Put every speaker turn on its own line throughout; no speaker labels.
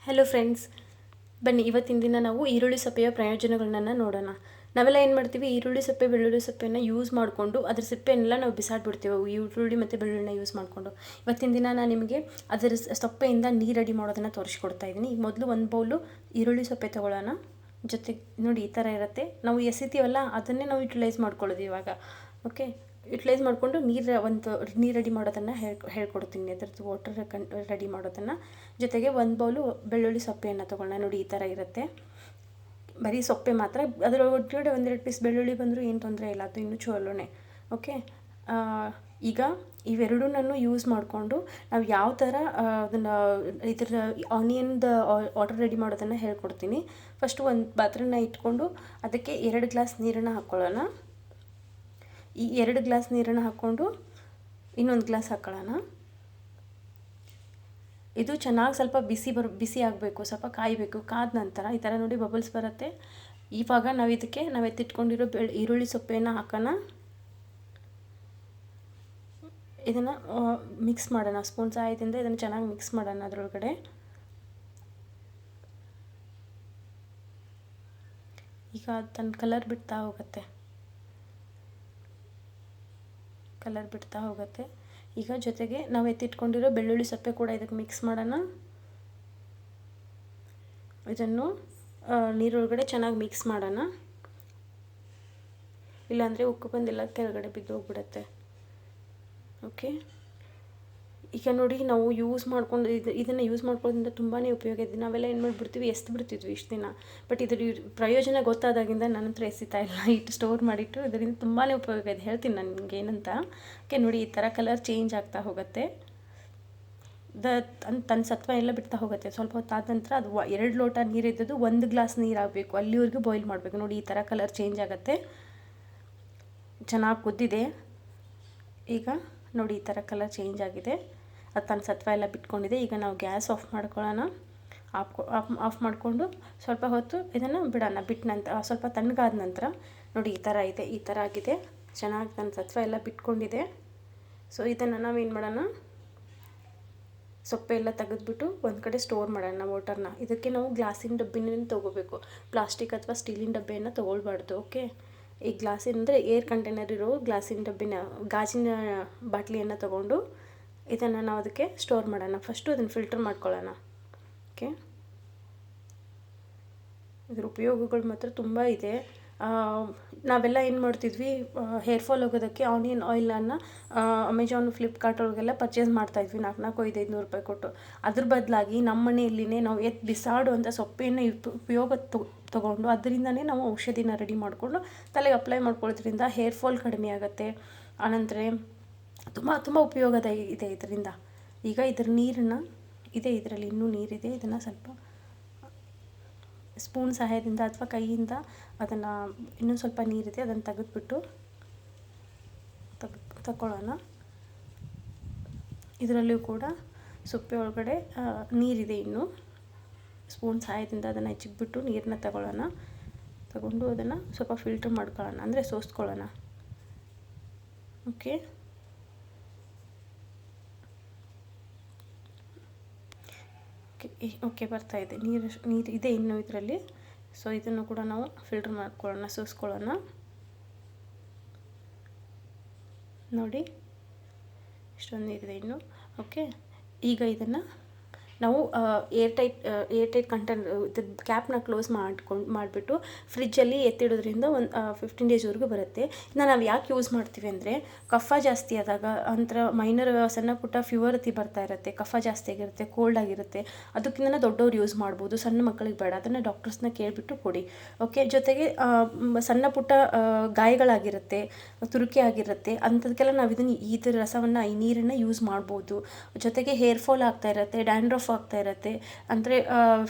Hello friends, ಬನ್ನಿ ಇವತ್ತಿನ ದಿನ ನಾವು ಈರುಳ್ಳಿ ಸೊಪ್ಪೆಯ ಪ್ರಯೋಜನಗಳನ್ನ ನೋಡೋಣ. ನಾವೆಲ್ಲ ಏನು ಮಾಡ್ತೀವಿ, ಈರುಳ್ಳಿ ಸೊಪ್ಪೆ ಬೆಳ್ಳುಳ್ಳಿ ಸೊಪ್ಪೆಯನ್ನು ಯೂಸ್ ಮಾಡಿಕೊಂಡು ಅದ್ರ ಸಿಪ್ಪೆಯನ್ನೆಲ್ಲ ನಾವು ಬಿಸಾಡ್ಬಿಡ್ತೀವಿ. ಈರುಳ್ಳಿ ಮತ್ತು ಬೆಳ್ಳುಳ್ಳಿನ ಯೂಸ್ ಮಾಡಿಕೊಂಡು. ಇವತ್ತಿನ ದಿನ ನಾನು ನಿಮಗೆ ಅದರ ಸೊಪ್ಪೆಯಿಂದ ನೀರು ರೆಡಿ ಮಾಡೋದನ್ನು ತೋರಿಸ್ಕೊಡ್ತಾ ಇದ್ದೀನಿ. ಈಗ ಮೊದಲು ಒಂದು ಬೌಲು ಈರುಳ್ಳಿ ಸೊಪ್ಪೆ ತೊಗೊಳ್ಳೋಣ. ಜೊತೆಗೆ ನೋಡಿ ಈ ಥರ ಇರುತ್ತೆ. ನಾವು ಎಸಿತೀವಲ್ಲ ಅದನ್ನೇ ನಾವು ಯುಟಿಲೈಸ್ ಮಾಡ್ಕೊಳ್ಳೋದು ಇವಾಗ. ಓಕೆ, ಯುಟಿಲೈಸ್ ಮಾಡಿಕೊಂಡು ನೀರು ರೆಡಿ ಮಾಡೋದನ್ನು ಹೇಳ್ಕೊಡ್ತೀನಿ. ಅದರದ್ದು ವಾಟರ್ ರೆಡಿ ಮಾಡೋದನ್ನು. ಜೊತೆಗೆ ಒಂದು ಬೌಲು ಬೆಳ್ಳುಳ್ಳಿ ಸೊಪ್ಪೆಯನ್ನು ತೊಗೊಳ್ಳೋಣ. ನೋಡಿ ಈ ಥರ ಇರುತ್ತೆ. ಬರೀ ಸೊಪ್ಪೆ ಮಾತ್ರ, ಅದರ ಒಳಗಡೆ ಒಂದೆರಡು ಪೀಸ್ ಬೆಳ್ಳುಳ್ಳಿ ಬಂದರೂ ಏನು ತೊಂದರೆ ಇಲ್ಲ, ಅದು ಇನ್ನೂ ಚಲೋನೆ. ಓಕೆ, ಈಗ ಇವೆರಡನ್ನೂ ಯೂಸ್ ಮಾಡಿಕೊಂಡು ನಾವು ಯಾವ ಥರ ಅದನ್ನು ಇದರ ಆನಿಯನ್ದ ವಾಟರ್ ರೆಡಿ ಮಾಡೋದನ್ನು ಹೇಳ್ಕೊಡ್ತೀನಿ. ಫಸ್ಟು ಒಂದು ಪಾತ್ರೆನ ಇಟ್ಕೊಂಡು ಅದಕ್ಕೆ 2 ಗ್ಲಾಸ್ ನೀರನ್ನು ಹಾಕ್ಕೊಳ್ಳೋಣ. ಈ 2 ಗ್ಲಾಸ್ ನೀರನ್ನು ಹಾಕ್ಕೊಂಡು ಇನ್ನೊಂದು ಗ್ಲಾಸ್ ಹಾಕ್ಕೊಳ್ಳೋಣ. ಇದು ಚೆನ್ನಾಗಿ ಸ್ವಲ್ಪ ಬಿಸಿ ಆಗಬೇಕು, ಸ್ವಲ್ಪ ಕಾಯಬೇಕು. ಕಾದ ನಂತರ ಈ ಥರ ನೋಡಿ ಬಬಲ್ಸ್ ಬರುತ್ತೆ. ಇವಾಗ ನಾವು ಎತ್ತಿಟ್ಕೊಂಡಿರೋ ಈರುಳ್ಳಿ ಸೊಪ್ಪೆಯನ್ನು ಹಾಕೋಣ. ಇದನ್ನು ಮಿಕ್ಸ್ ಮಾಡೋಣ. ಸ್ಪೂನ್ ಸಹಾಯದಿಂದ ಇದನ್ನು ಚೆನ್ನಾಗಿ ಮಿಕ್ಸ್ ಮಾಡೋಣ. ಅದರೊಳಗಡೆ ಈಗ ತನ್ನ ಕಲರ್ ಬಿಡ್ತಾ ಹೋಗುತ್ತೆ. ಈಗ ಜೊತೆಗೆ ನಾವು ಎತ್ತಿಟ್ಕೊಂಡಿರೋ ಬೆಳ್ಳುಳ್ಳಿ ಸೊಪ್ಪೆ ಕೂಡ ಇದಕ್ಕೆ ಮಿಕ್ಸ್ ಮಾಡೋಣ. ಇದನ್ನು ನೀರೊಳಗಡೆ ಚೆನ್ನಾಗಿ ಮಿಕ್ಸ್ ಮಾಡೋಣ. ಇಲ್ಲಾಂದರೆ ಉಕ್ಕು ಬಂದೆಲ್ಲ ಕೆಳಗಡೆ ಬಿದ್ದು ಹೋಗ್ಬಿಡುತ್ತೆ. ಓಕೆ, ಈಗ ನೋಡಿ ನಾವು ಇದನ್ನು ಯೂಸ್ ಮಾಡ್ಕೊಳ್ಳೋದ್ರಿಂದ ತುಂಬಾ ಉಪಯೋಗ ಇದೆ. ನಾವೆಲ್ಲ ಏನು ಮಾಡಿಬಿಡ್ತೀವಿ, ಬಿಡ್ತಿದ್ವಿ ಇಷ್ಟು ದಿನ. ಬಟ್ ಇದ್ರ ಪ್ರಯೋಜನ ಗೊತ್ತಾದಾಗಿಂದ ನನ್ನ ಹತ್ರ ಎಸಿತಾ ಇಲ್ಲ. ಸ್ಟೋರ್ ಮಾಡಿಟ್ಟು ಇದರಿಂದ ತುಂಬಾ ಉಪಯೋಗ ಇದೆ. ಹೇಳ್ತೀನಿ ನಾನು ನಿಮ್ಗೆ ಏನಂತ. ಓಕೆ, ನೋಡಿ ಈ ಥರ ಕಲರ್ ಚೇಂಜ್ ಆಗ್ತಾ ಹೋಗುತ್ತೆ. ತನ್ನ ಸತ್ವ ಎಲ್ಲ ಬಿಡ್ತಾ ಹೋಗುತ್ತೆ. ಸ್ವಲ್ಪ ಹೊತ್ತಾದ ನಂತರ ಅದು 2 ಲೋಟ ನೀರಿದ್ದದ್ದು 1 ಗ್ಲಾಸ್ ನೀರು ಆಗಬೇಕು. ಅಲ್ಲಿವರೆಗೂ ಬಾಯ್ಲ್ ಮಾಡಬೇಕು. ನೋಡಿ ಈ ಥರ ಕಲರ್ ಚೇಂಜ್ ಆಗುತ್ತೆ. ಚೆನ್ನಾಗಿ ಕುದ್ದಿದೆ. ಈಗ ನೋಡಿ ಈ ಥರ ಕಲರ್ ಚೇಂಜ್ ಆಗಿದೆ. ಅದು ತನ್ನ ಸತ್ವ ಎಲ್ಲ ಬಿಟ್ಕೊಂಡಿದೆ. ಈಗ ನಾವು ಗ್ಯಾಸ್ ಆಫ್ ಮಾಡ್ಕೊಳ್ಳೋಣ. ಆಫ್ ಮಾಡಿಕೊಂಡು ಸ್ವಲ್ಪ ಹೊತ್ತು ಇದನ್ನು ಬಿಡೋಣ. ಬಿಟ್ಟ ನಂತರ ಸ್ವಲ್ಪ ತಣ್ಣಗಾದ ನಂತರ ನೋಡಿ ಈ ಥರ ಇದೆ. ಈ ಥರ ಆಗಿದೆ. ಚೆನ್ನಾಗಿ ತನ್ನ ಸತ್ವ ಎಲ್ಲ ಬಿಟ್ಕೊಂಡಿದೆ. ಸೊ ಇದನ್ನು ನಾವೇನು ಮಾಡೋಣ, ಸೊಪ್ಪೆ ಎಲ್ಲ ತೆಗೆದುಬಿಟ್ಟು ಒಂದು ಕಡೆ ಸ್ಟೋರ್ ಮಾಡೋಣ ವಾಟರ್ನ. ಇದಕ್ಕೆ ನಾವು ಗ್ಲಾಸಿನ ಡಬ್ಬಿನ ತೊಗೋಬೇಕು. ಪ್ಲಾಸ್ಟಿಕ್ ಅಥವಾ ಸ್ಟೀಲಿನ ಡಬ್ಬಿಯನ್ನು ತೊಗೊಳ್ಬಾರ್ದು. ಓಕೆ, ಈ ಗ್ಲಾಸಿನ ಅಂದರೆ ಏರ್ ಕಂಟೈನರ್ ಇರೋ ಗ್ಲಾಸಿನ ಡಬ್ಬಿನ, ಗಾಜಿನ ಬಾಟ್ಲಿಯನ್ನು ತೊಗೊಂಡು ಇದನ್ನು ನಾವು ಅದಕ್ಕೆ ಸ್ಟೋರ್ ಮಾಡೋಣ. ಫಸ್ಟು ಅದನ್ನು ಫಿಲ್ಟರ್ ಮಾಡ್ಕೊಳ್ಳೋಣ. ಓಕೆ, ಇದ್ರ ಉಪಯೋಗಗಳು ಮಾತ್ರ ತುಂಬ ಇದೆ. ನಾವೆಲ್ಲ ಏನು ಮಾಡ್ತಿದ್ವಿ, ಹೇರ್ಫಾಲ್ ಹೋಗೋದಕ್ಕೆ ಆನಿಯನ್ ಆಯಿಲನ್ನು ಅಮೆಜಾನ್, ಫ್ಲಿಪ್ಕಾರ್ಟ್ ಒಳಗೆಲ್ಲ ಪರ್ಚೇಸ್ ಮಾಡ್ತಾಯಿದ್ವಿ 400-500 ರೂಪಾಯಿ ಕೊಟ್ಟು. ಅದ್ರ ಬದಲಾಗಿ ನಮ್ಮ ಮನೆಯಲ್ಲಿನೇ ನಾವು ಬಿಸಾಡುವಂಥ ಸೊಪ್ಪೆಯನ್ನು ಉಪಯೋಗ ತೊಗೊಂಡು ಅದರಿಂದನೇ ನಾವು ಔಷಧಿನ ರೆಡಿ ಮಾಡಿಕೊಂಡು ತಲೆಗೆ ಅಪ್ಲೈ ಮಾಡ್ಕೊಳ್ಳೋದ್ರಿಂದ ಹೇರ್ಫಾಲ್ ಕಡಿಮೆ ಆಗುತ್ತೆ. ಆನಂತರ ತುಂಬ ಉಪಯೋಗ ಇದೆ ಇದರಿಂದ. ಈಗ ಇದರ ನೀರನ್ನು ಇದರಲ್ಲಿ ಇನ್ನೂ ನೀರಿದೆ. ಇದನ್ನು ಸ್ವಲ್ಪ ಸ್ಪೂನ್ ಸಹಾಯದಿಂದ ಅಥವಾ ಕೈಯಿಂದ ಅದನ್ನು ಇನ್ನೂ ಸ್ವಲ್ಪ ನೀರಿದೆ, ಅದನ್ನು ತೆಗೆದುಬಿಟ್ಟು ತಗೊಳ್ಳೋಣ. ಇದರಲ್ಲೂ ಕೂಡ ಸೊಪ್ಪೆ ಒಳಗಡೆ ನೀರಿದೆ. ಇನ್ನೂ ಸ್ಪೂನ್ ಸಹಾಯದಿಂದ ಅದನ್ನು ಹೆಚ್ಚಿಬಿಟ್ಟು ನೀರನ್ನ ತಗೊಂಡು ಅದನ್ನು ಸ್ವಲ್ಪ ಫಿಲ್ಟರ್ ಮಾಡ್ಕೊಳ್ಳೋಣ, ಅಂದರೆ ಸೋಸ್ಕೊಳ್ಳೋಣ. ಓಕೆ, ಓಕೆ ಬರ್ತಾ ಇದೆ. ನೀರು ಇದೆ ಇನ್ನೂ ಇದರಲ್ಲಿ. ಸೊ ಇದನ್ನು ಕೂಡ ನಾವು ಫಿಲ್ಟರ್ ಮಾಡ್ಕೊಳ್ಳೋಣ, ಸೋಸ್ಕೊಳ್ಳೋಣ. ನೋಡಿ ಇಷ್ಟೊಂದು ನೀರಿದೆ ಇನ್ನು. ಓಕೆ, ಈಗ ಇದನ್ನು ನಾವು ಏರ್ ಟೈಟ್ ಕಂಟೈನರ್ ಇದು ಕ್ಯಾಪ್ನ ಕ್ಲೋಸ್ ಮಾಡಿಬಿಟ್ಟು ಫ್ರಿಜ್ಜಲ್ಲಿ ಎತ್ತಿಡೋದ್ರಿಂದ ಒಂದು 15 ಡೇಸ್ವರೆಗೂ ಬರುತ್ತೆ. ಇದನ್ನ ನಾವು ಯಾಕೆ ಯೂಸ್ ಮಾಡ್ತೀವಿ ಅಂದರೆ, ಕಫ ಜಾಸ್ತಿ ಆದಾಗ ಅಂತರ ಮೈನರ್ ಸಣ್ಣ ಪುಟ್ಟ ಫೀವರ್ ಬರ್ತಾ ಇರುತ್ತೆ, ಕಫ ಜಾಸ್ತಿ ಆಗಿರುತ್ತೆ, ಕೋಲ್ಡ್ ಆಗಿರುತ್ತೆ. ಅದಕ್ಕಿಂತ ದೊಡ್ಡವ್ರು ಯೂಸ್ ಮಾಡ್ಬೋದು, ಸಣ್ಣ ಮಕ್ಕಳಿಗೆ ಬೇಡ. ಅದನ್ನು ಡಾಕ್ಟರ್ಸ್ನ ಕೇಳಿಬಿಟ್ಟು ಕೊಡಿ. ಓಕೆ, ಜೊತೆಗೆ ಸಣ್ಣ ಪುಟ್ಟ ಗಾಯಗಳಾಗಿರುತ್ತೆ, ತುರಿಕೆ ಆಗಿರುತ್ತೆ, ಅಂಥದಕ್ಕೆಲ್ಲ ನಾವು ಇದರ ರಸವನ್ನು, ಈ ನೀರನ್ನು ಯೂಸ್ ಮಾಡ್ಬೋದು. ಜೊತೆಗೆ ಹೇರ್ಫಾಲ್ ಆಗ್ತಾ ಇರುತ್ತೆ, ಡ್ಯಾಂಡ್ರಫ್ ಆಗ್ತಾ ಇರುತ್ತೆ. ಅಂದರೆ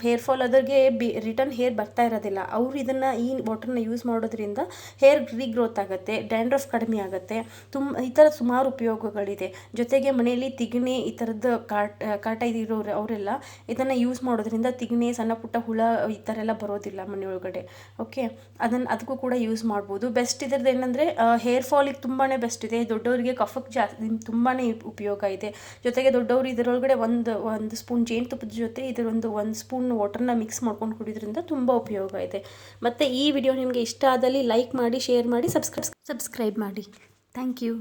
ಹೇರ್ಫಾಲ್ ಅದರಿಗೆ ರಿಟರ್ನ್ ಹೇರ್ ಬರ್ತಾ ಇರೋದಿಲ್ಲ. ಅವರು ಇದನ್ನು ಈ ವಾಟರ್ನ ಯೂಸ್ ಮಾಡೋದ್ರಿಂದ ಹೇರ್ ರೀಗ್ರೋತ್ ಆಗುತ್ತೆ, ಡ್ಯಾಂಡ್ರಫ್ ಕಡಿಮೆ ಆಗುತ್ತೆ. ಈ ಥರ ಸುಮಾರು ಉಪಯೋಗಗಳಿದೆ. ಜೊತೆಗೆ ಮನೆಯಲ್ಲಿ ತಿಗಣೆ ಈ ಥರದ್ದು ಕಾಟ ಇರೋರು ಅವರೆಲ್ಲ ಇದನ್ನು ಯೂಸ್ ಮಾಡೋದ್ರಿಂದ ತಿಗಣೆ, ಸಣ್ಣ ಪುಟ್ಟ ಹುಳ ಈ ಥರ ಎಲ್ಲ ಬರೋದಿಲ್ಲ ಮನೆಯೊಳಗಡೆ. ಓಕೆ, ಅದಕ್ಕೂ ಕೂಡ ಯೂಸ್ ಮಾಡ್ಬೋದು. ಬೆಸ್ಟ್ ಇದ್ರದ್ದು ಏನಂದರೆ ಹೇರ್ ಫಾಲಿಗೆ ತುಂಬಾ ಬೆಸ್ಟ್ ಇದೆ. ದೊಡ್ಡವರಿಗೆ ಕಫಕ್ಕೆ ತುಂಬಾ ಉಪಯೋಗ ಇದೆ. ಜೊತೆಗೆ ದೊಡ್ಡವರು ಇದರೊಳಗಡೆ ಒಂದು ಸ್ಪೂನ್ ಸ್ಪೂನ್ ಜೇನುತುಪ್ಪದ ಜೊತೆ ಇದರೊಂದು 1 ಸ್ಪೂನ್ ವಾಟರ್ನ ಮಿಕ್ಸ್ ಮಾಡ್ಕೊಂಡು ಕುಡಿಯೋದ್ರಿಂದ ತುಂಬ ಉಪಯೋಗ ಇದೆ. ಮತ್ತು ಈ ವಿಡಿಯೋ ನಿಮಗೆ ಇಷ್ಟ ಆದಲ್ಲಿ ಲೈಕ್ ಮಾಡಿ, ಶೇರ್ ಮಾಡಿ, ಸಬ್ಸ್ಕ್ರೈಬ್ ಮಾಡಿ. Thank you.